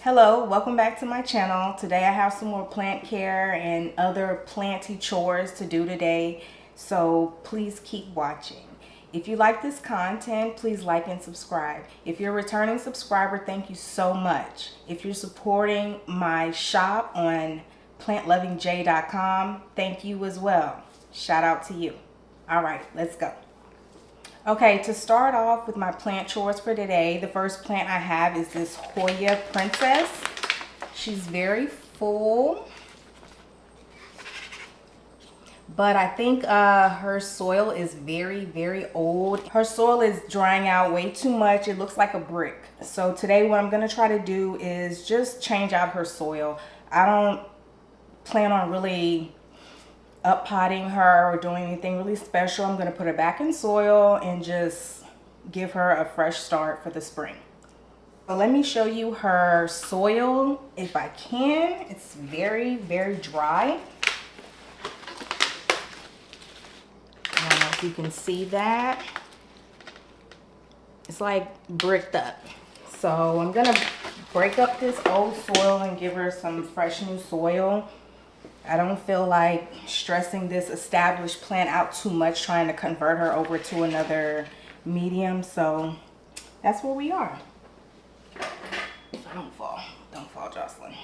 Hello, welcome back to my channel. Today I have some more plant care and other planty chores to do today, so please keep watching. If you like this content, please like and subscribe. If you're a returning subscriber, thank you so much. If you're supporting my shop on plantlovingjay.com, thank you as well. Shout out to you. All right, let's go. Okay, to start off with my plant chores for today, the first plant I have is this Hoya Princess. She's very full, but I think her soil is very old. Her soil is drying out way too much. It looks like a brick. So today what I'm gonna try to do is just change out her soil. I don't plan on really up potting her or doing anything really special. I'm going to put her back in soil and just give her a fresh start for the spring. So let me show you her soil if I can. It's very dry. I don't know if you can see that. It's like bricked up. So I'm going to break up this old soil and give her some fresh new soil. I don't feel like stressing this established plant out too much, trying to convert her over to another medium. So that's where we are. If I don't fall, Jocelyn.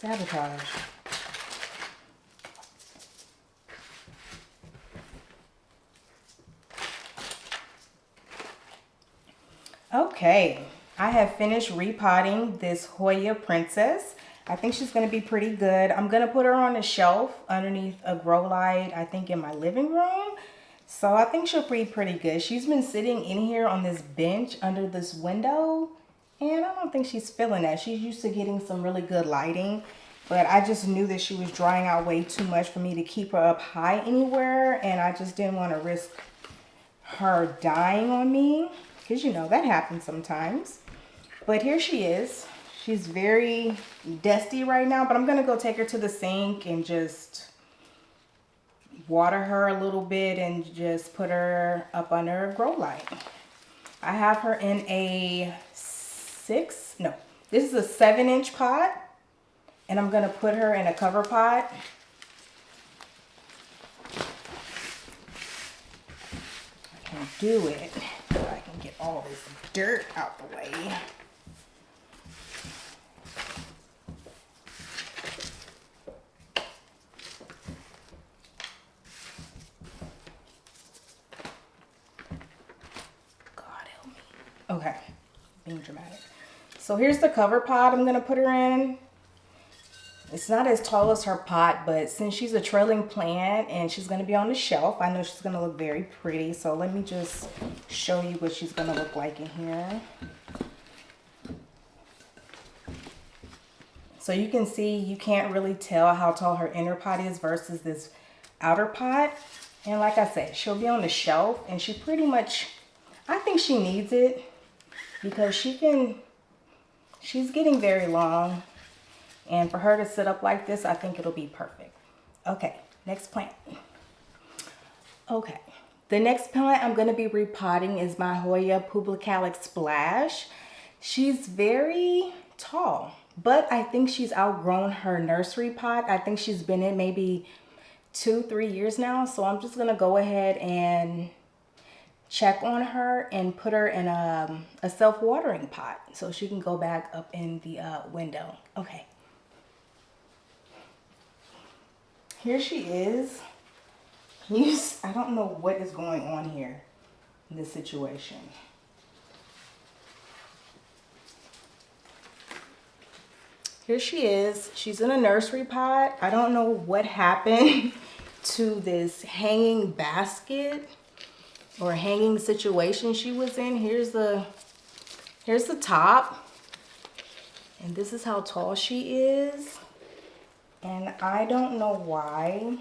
Sabotage. Okay, I have finished repotting this Hoya Princess. I think she's going to be pretty good. I'm going to put her on a shelf underneath a grow light, I think in my living room. So I think she'll be pretty good. She's been sitting in here on this bench under this window, and I don't think she's feeling that. She's used to getting some really good lighting, but I just knew that she was drying out way too much for me to keep her up high anywhere, and I just didn't want to risk her dying on me, because you know that happens sometimes. But here she is. She's very dusty right now, but I'm going to go take her to the sink and just water her a little bit and just put her up under a grow light. I have her in a this is a 7-inch pot, and I'm going to put her in a cover pot. gonna do it so I can get all this dirt out the way. God help me. Okay, being dramatic. So here's the cover pot I'm gonna put her in. It's not as tall as her pot, but since she's a trailing plant and she's going to be on the shelf, I know she's going to look very pretty. So let me just show you what she's going to look like in here. So you can see, you can't really tell how tall her inner pot is versus this outer pot. And like I said, she'll be on the shelf, and she pretty much, I think she needs it because she's getting very long. And for her to sit up like this, I think it'll be perfect. Okay, next plant. Okay, the next plant I'm gonna be repotting is my Hoya Pubicalyx Splash. She's very tall, but I think she's outgrown her nursery pot. I think she's been in maybe 2-3 years now. So I'm just gonna go ahead and check on her and put her in a self-watering pot so she can go back up in the window. Okay. Here she is. I don't know what is going on here in this situation. Here she is. She's in a nursery pot. I don't know what happened to this hanging basket or hanging situation she was in. Here's the top. And this is how tall she is. And I don't know why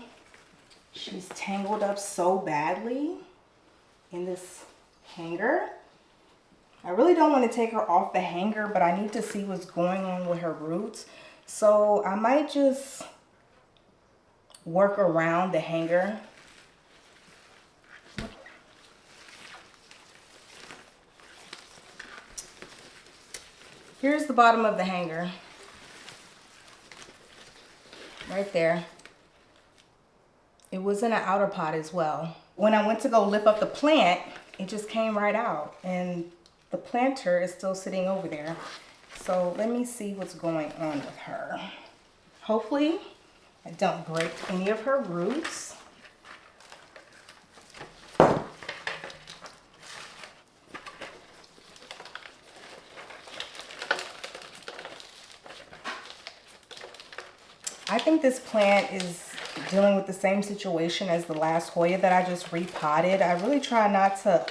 she's tangled up so badly in this hanger. I really don't want to take her off the hanger, but I need to see what's going on with her roots. So I might just work around the hanger. Here's the bottom of the hanger. Right there. It was in an outer pot as well. When I went to go lift up the plant, it just came right out, and the planter is still sitting over there. So let me see what's going on with her. Hopefully I don't break any of her roots. I think this plant is dealing with the same situation as the last Hoya that I just repotted. I really try not to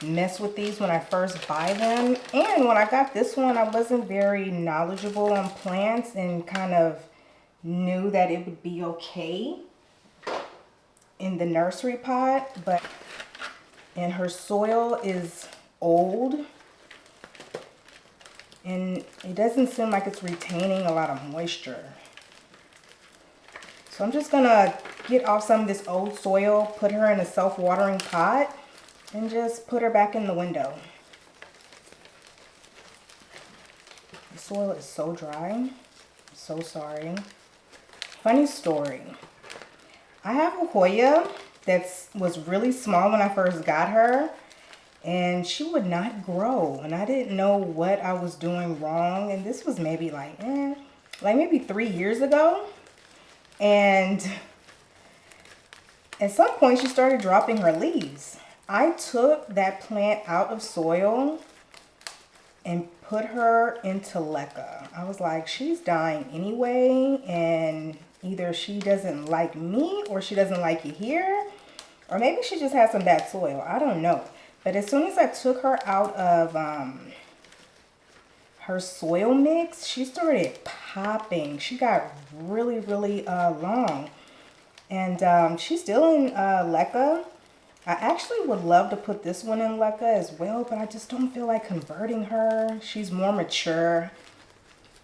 mess with these when I first buy them. And when I got this one, I wasn't very knowledgeable on plants and kind of knew that it would be okay in the nursery pot. And her soil is old. And it doesn't seem like it's retaining a lot of moisture. So I'm just gonna get off some of this old soil, put her in a self-watering pot, and just put her back in the window. The soil is so dry. I'm so sorry. Funny story. I have a Hoya that was really small when I first got her, and she would not grow, and I didn't know what I was doing wrong. And this was maybe like maybe 3 years ago. And at some point she started dropping her leaves. I took that plant out of soil and put her into leca. I was like, she's dying anyway, and either she doesn't like me or she doesn't like it here, or maybe she just has some bad soil. I don't know. But as soon as I took her out of her soil mix, she started popping. She got really, really long. And she's still in leca. I actually would love to put this one in leca as well, but I just don't feel like converting her. She's more mature,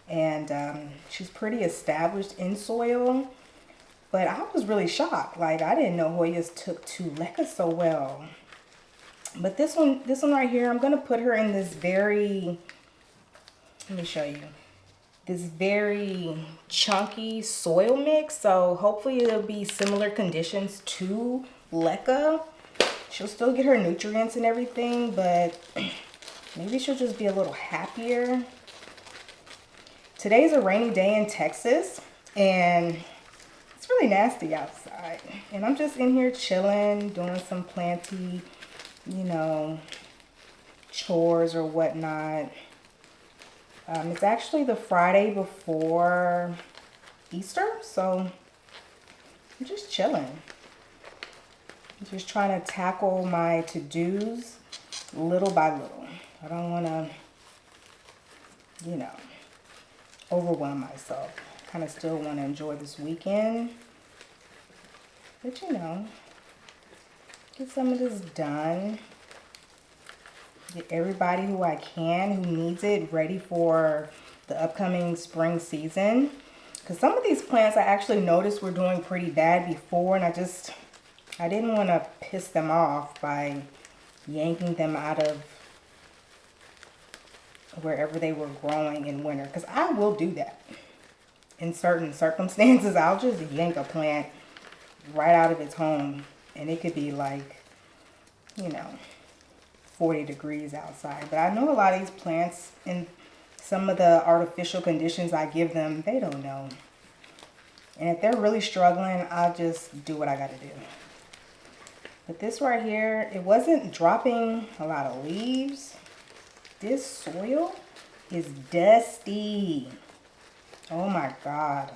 and she's pretty established in soil. But I was really shocked. Like, I didn't know Hoyas took to leca so well. But this one right here, I'm gonna put her in this very, let me show you, this very chunky soil mix. So hopefully it'll be similar conditions to leca. She'll still get her nutrients and everything, but maybe she'll just be a little happier. Today's a rainy day in Texas, and it's really nasty outside. And I'm just in here chilling, doing some planty, you know, chores or whatnot. It's actually the Friday before Easter, so I'm just chilling. I'm just trying to tackle my to-dos little by little. I don't want to, you know, overwhelm myself. Kind of still want to enjoy this weekend. But, you know, get some of this done. Get everybody who I can, who needs it, ready for the upcoming spring season. Because some of these plants I actually noticed were doing pretty bad before, and I didn't want to piss them off by yanking them out of wherever they were growing in winter. Because I will do that. In certain circumstances, I'll just yank a plant right out of its home. And it could be like, you know, 40 degrees outside. But I know a lot of these plants, in some of the artificial conditions I give them, they don't know. And if they're really struggling, I'll just do what I got to do. But this right here, it wasn't dropping a lot of leaves. This soil is dusty. Oh my God.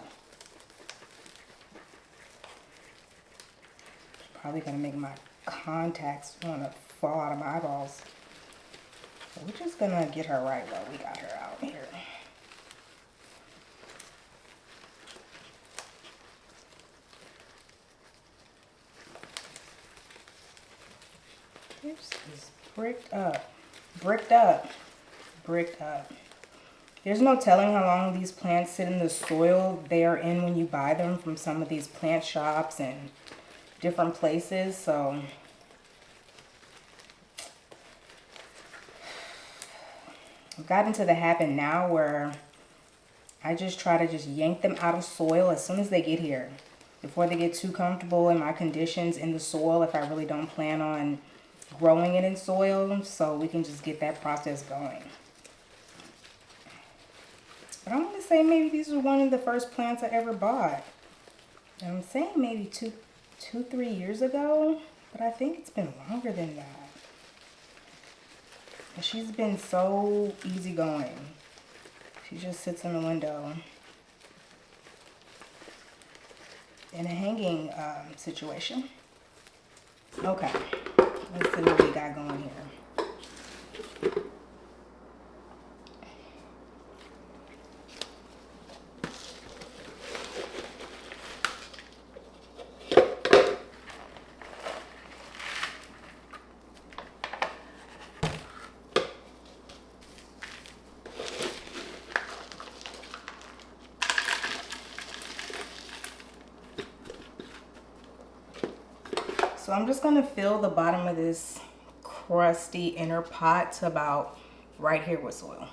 Probably gonna make my contacts want to fall out of my eyeballs. So we're just gonna get her right while we got her out here. This is bricked up. Bricked up. Bricked up. There's no telling how long these plants sit in the soil they are in when you buy them from some of these plant shops and different places. So I've gotten to the habit now where I just try to just yank them out of soil as soon as they get here, before they get too comfortable in my conditions in the soil, if I really don't plan on growing it in soil, so we can just get that process going. But I'm going to say maybe these are one of the first plants I ever bought. And I'm saying maybe two, 3 years ago, but I think it's been longer than that. And she's been so easygoing. She just sits in the window in a hanging situation. Okay, let's see what we got going here. So I'm just going to fill the bottom of this crusty inner pot to about right here with soil.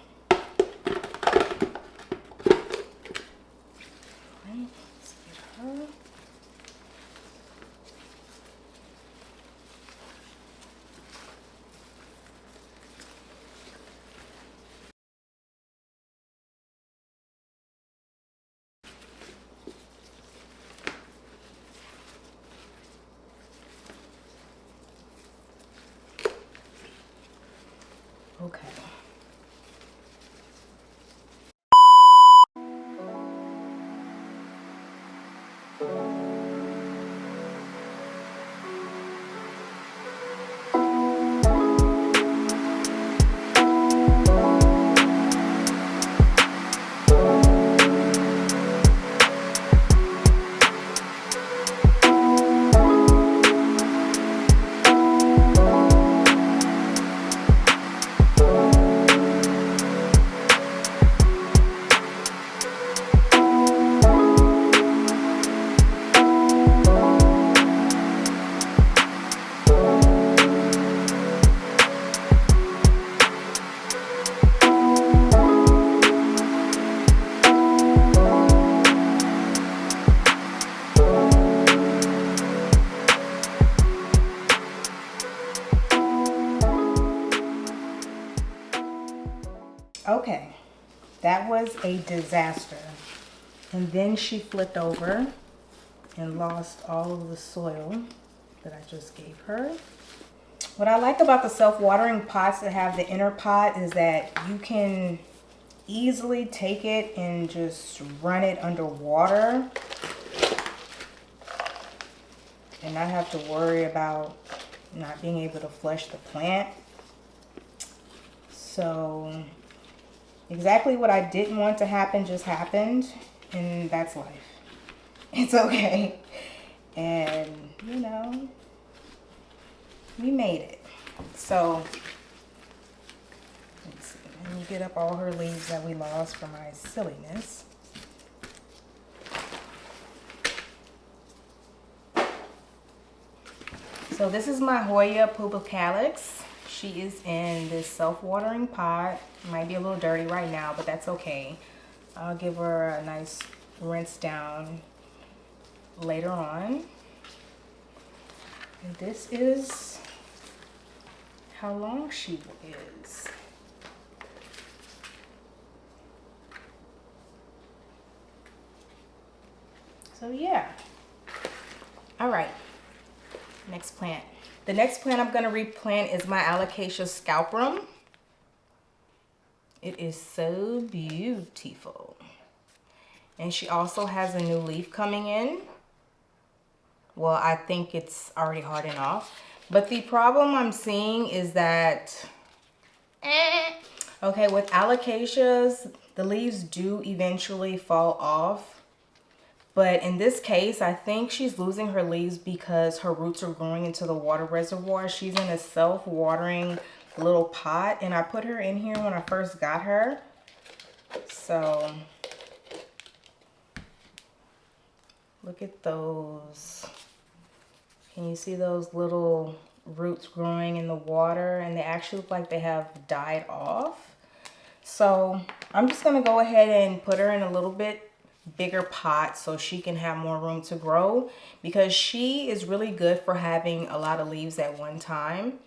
Right, let's get her. Okay. Okay, that was a disaster. And then she flipped over and lost all of the soil that I just gave her. What I like about the self-watering pots that have the inner pot is that you can easily take it and just run it underwater and not have to worry about not being able to flush the plant. So exactly what I didn't want to happen just happened, and that's life. It's okay. And you know, we made it. So let's see. Let me get up all her leaves that we lost for my silliness. So this is my Hoya Pubicalyx. She is in this self-watering pot. Might be a little dirty right now, but that's okay. I'll give her a nice rinse down later on. And this is how long she is. So yeah. All right. Next plant. The next plant I'm going to replant is my Alocasia Scalprum. It is so beautiful. And she also has a new leaf coming in. Well, I think it's already hardened off. But the problem I'm seeing is that, okay, with alocasias, the leaves do eventually fall off. But in this case, I think she's losing her leaves because her roots are growing into the water reservoir. She's in a self-watering little pot, and I put her in here when I first got her. So look at those. Can you see those little roots growing in the water? And they actually look like they have died off. So I'm just going to go ahead and put her in a little bit bigger pot so she can have more room to grow, because she is really good for having a lot of leaves at one time.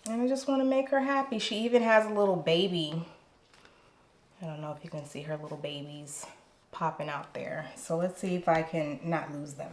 And I just want to make her happy. She even has a little baby. I don't know if you can see her little babies popping out there. So let's see if I can not lose them.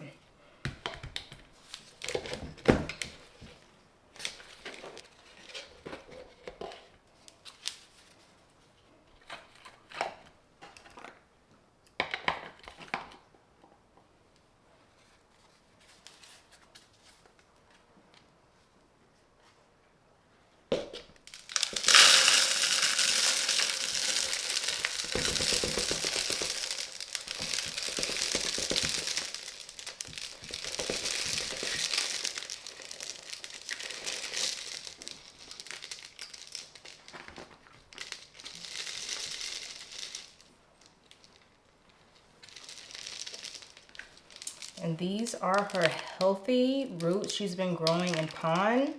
And these are her healthy roots she's been growing in pond.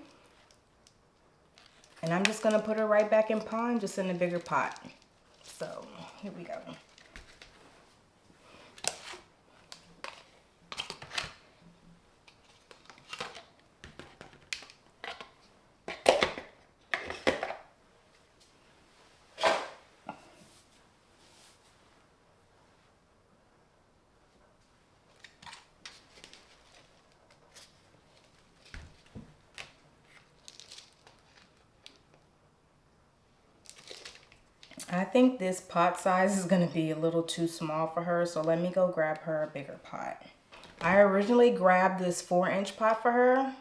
And I'm just gonna put her right back in pond, just in a bigger pot. So here we go. I think this pot size is going to be a little too small for her, so let me go grab her a bigger pot. I originally grabbed this 4-inch pot for her,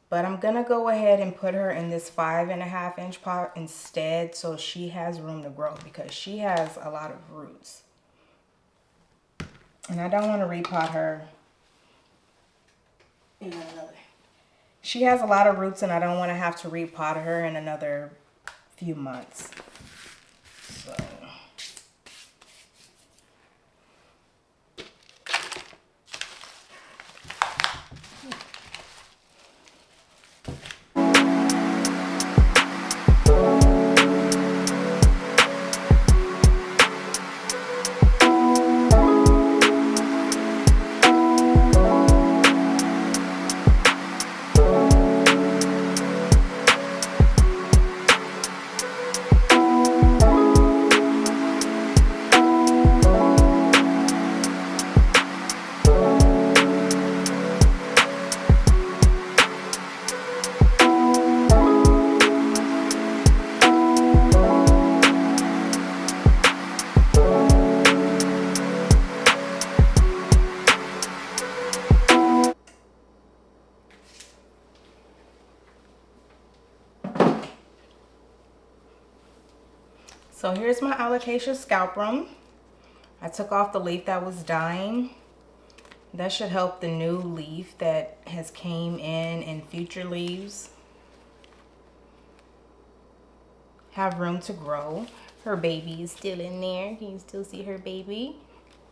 but I'm going to go ahead and put her in this 5.5-inch pot instead, so she has room to grow, because she has a lot of roots. And I don't want to repot her. She has a lot of roots, and I don't want to have to repot her in another few months. So So here's my Alocasia Scalprum. I took off the leaf that was dying. That should help the new leaf that has came in and future leaves have room to grow. Her baby is still in there. Can you still see her baby?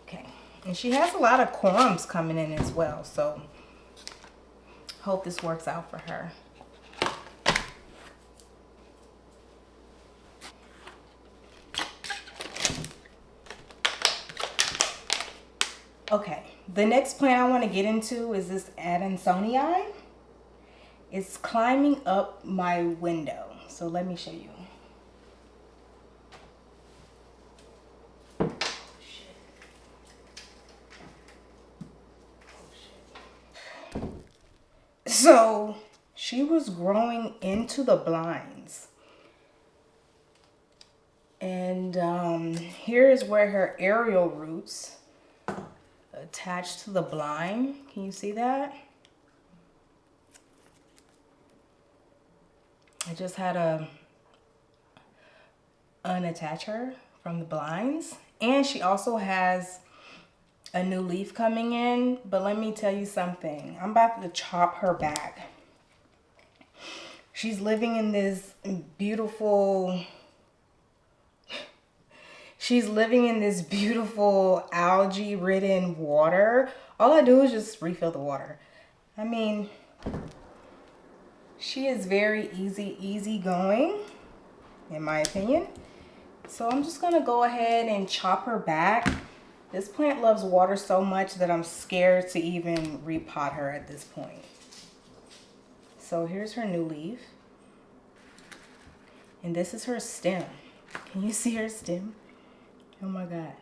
Okay. And she has a lot of corms coming in as well. So hope this works out for her. Okay, the next plant I want to get into is this adansonii. It's climbing up my window. So let me show you. So she was growing into the blinds. And here is where her aerial roots attached to the blind. Can you see that? I just had to unattach her from the blinds. And she also has a new leaf coming in. But let me tell you something. I'm about to chop her back. She's living in this beautiful... She's living in this beautiful algae-ridden water. All I do is just refill the water. I mean, she is very easy going, in my opinion. So I'm just gonna go ahead and chop her back. This plant loves water so much that I'm scared to even repot her at this point. So here's her new leaf. And this is her stem. Can you see her stem? Oh my God.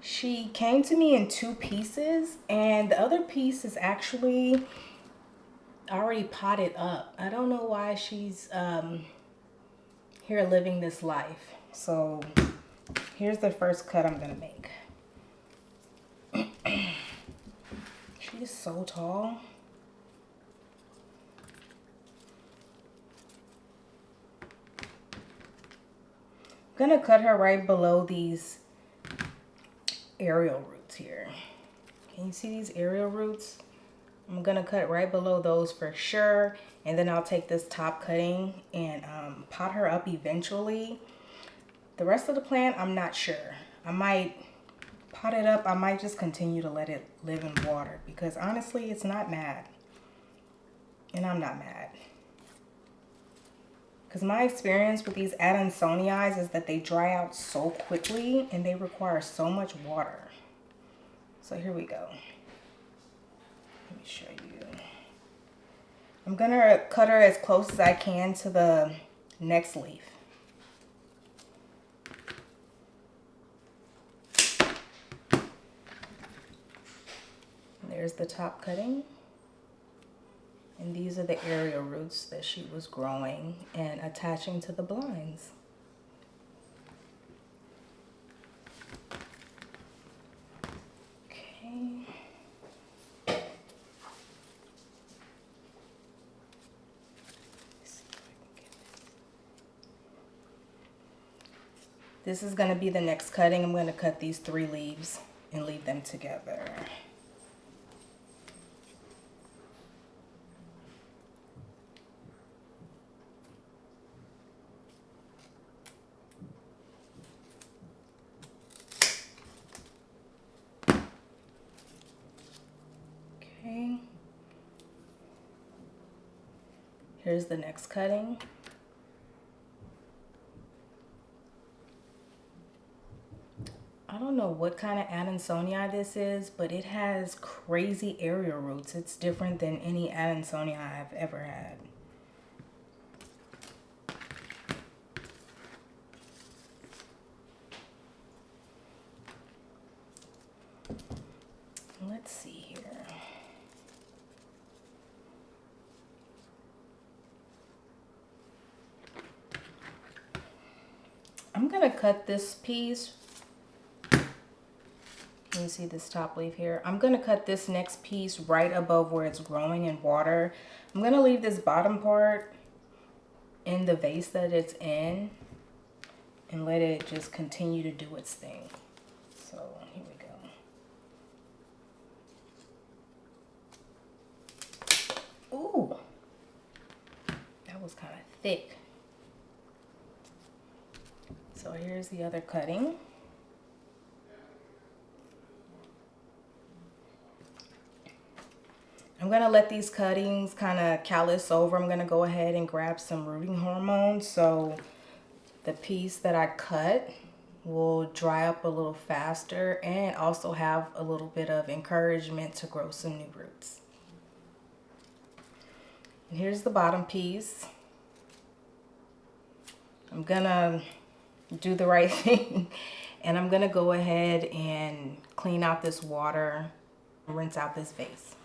She came to me in 2 pieces, and the other piece is actually already potted up. I don't know why she's here living this life. So here's the first cut I'm gonna make. She is so tall. I'm gonna cut her right below these aerial roots here. Can you see these aerial roots? I'm gonna cut right below those for sure. And then I'll take this top cutting and pot her up eventually. The rest of the plant, I'm not sure. I might pot it up. I might just continue to let it live in water because honestly, it's not mad. And I'm not mad. Because my experience with these adansonii is that they dry out so quickly and they require so much water. So here we go. Let me show you. I'm going to cut her as close as I can to the next leaf. There's the top cutting. And these are the aerial roots that she was growing and attaching to the blinds. Okay. This is going to be the next cutting. I'm going to cut these 3 leaves and leave them together. Okay. Here's the next cutting. I don't know what kind of adansonii this is, but it has crazy aerial roots. It's different than any adansonii I've ever had. Let's see here. I'm gonna cut this piece. Can you see this top leaf here? I'm gonna cut this next piece right above where it's growing in water. I'm gonna leave this bottom part in the vase that it's in and let it just continue to do its thing. So here we go. Ooh, that was kind of thick. So here's the other cutting. I'm gonna let these cuttings kind of callus over. I'm gonna go ahead and grab some rooting hormone so the piece that I cut will dry up a little faster and also have a little bit of encouragement to grow some new roots. And here's the bottom piece. I'm gonna do the right thing and I'm gonna go ahead and clean out this water, rinse out this vase.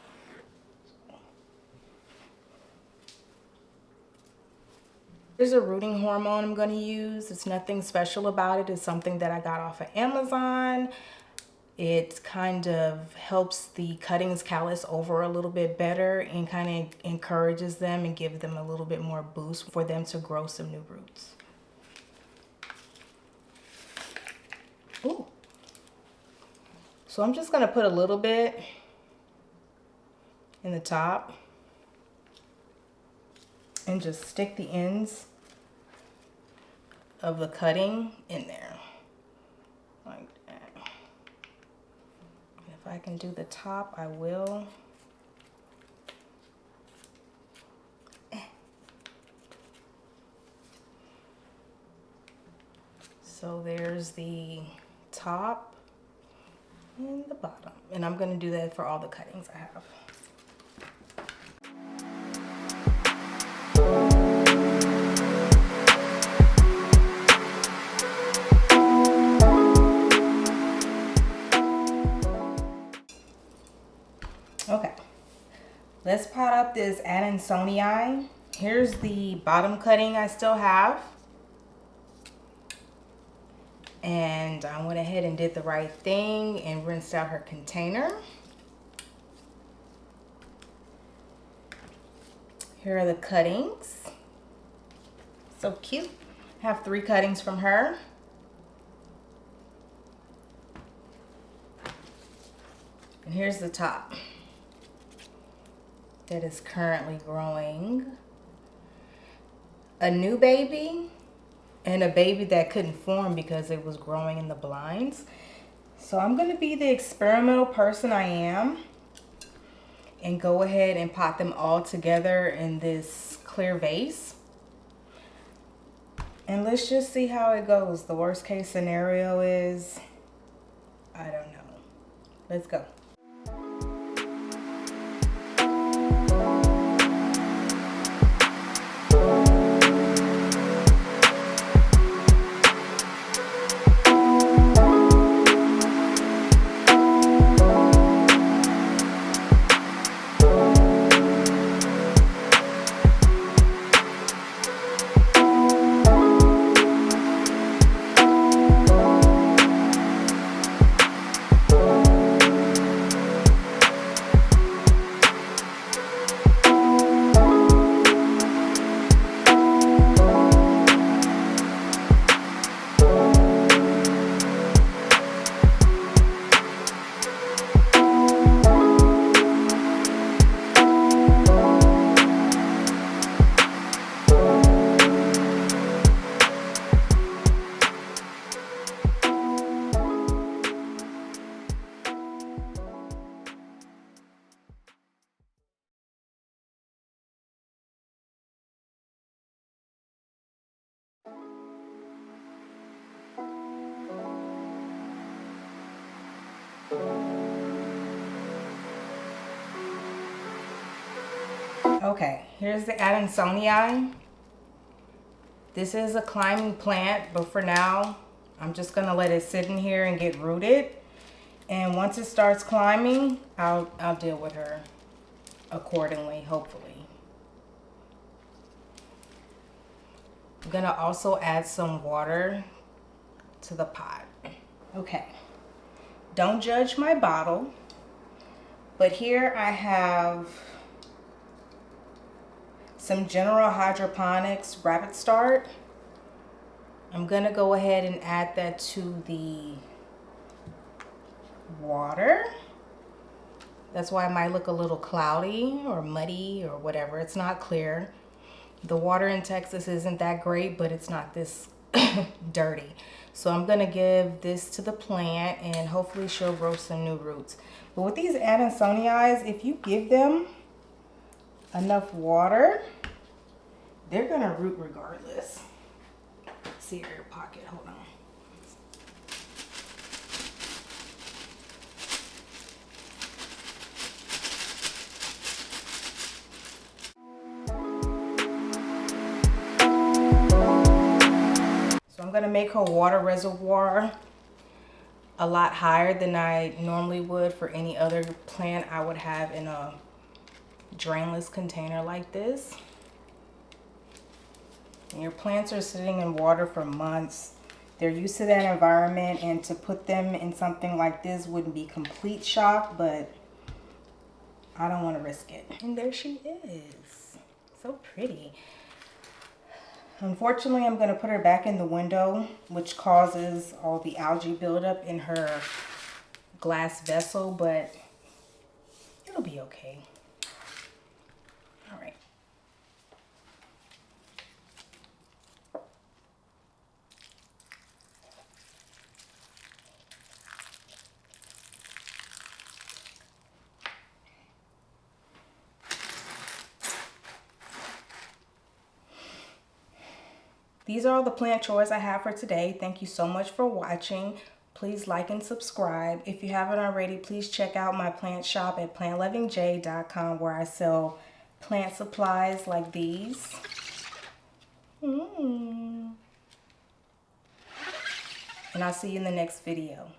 Here's a rooting hormone I'm going to use. It's nothing special about it. It's something that I got off of Amazon. It kind of helps the cuttings callus over a little bit better and kind of encourages them and gives them a little bit more boost for them to grow some new roots. Ooh. So I'm just going to put a little bit in the top and just stick the ends of the cutting in there like that. If I can do the top, I will. So there's the top and the bottom, and I'm going to do that for all the cuttings I have. Okay, let's pot up this adansonii. Here's the bottom cutting I still have. And I went ahead and did the right thing and rinsed out her container. Here are the cuttings. So cute. I have 3 cuttings from her. And here's the top that is currently growing a new baby and a baby that couldn't form because it was growing in the blinds. So I'm going to be the experimental person I am and go ahead and pot them all together in this clear vase. And let's just see how it goes. The worst case scenario is, I don't know. Let's go. Okay, here's the adansonii. This is a climbing plant, but for now, I'm just gonna let it sit in here and get rooted. And once it starts climbing, I'll deal with her accordingly, hopefully. I'm gonna also add some water to the pot. Okay, don't judge my bottle, but here I have some General Hydroponics Rapid Start. I'm gonna go ahead and add that to the water. That's why it might look a little cloudy or muddy or whatever. It's not clear. The water in Texas isn't that great, but it's not this dirty. So I'm gonna give this to the plant and hopefully she'll grow some new roots. But with these adansonii, if you give them enough water, they're gonna root regardless. See your air pocket, hold on. So I'm gonna make her water reservoir a lot higher than I normally would for any other plant I would have in a drainless container like this. And your plants are sitting in water for months. They're used to that environment, and to put them in something like this wouldn't be complete shock, but I don't want to risk it. And there she is. So pretty. Unfortunately, I'm going to put her back in the window, which causes all the algae buildup in her glass vessel, but it'll be okay. All right. These are all the plant chores I have for today. Thank you so much for watching. Please like and subscribe. If you haven't already, please check out my plant shop at plantlovingj.com, where I sell plant supplies like these. And I'll see you in the next video.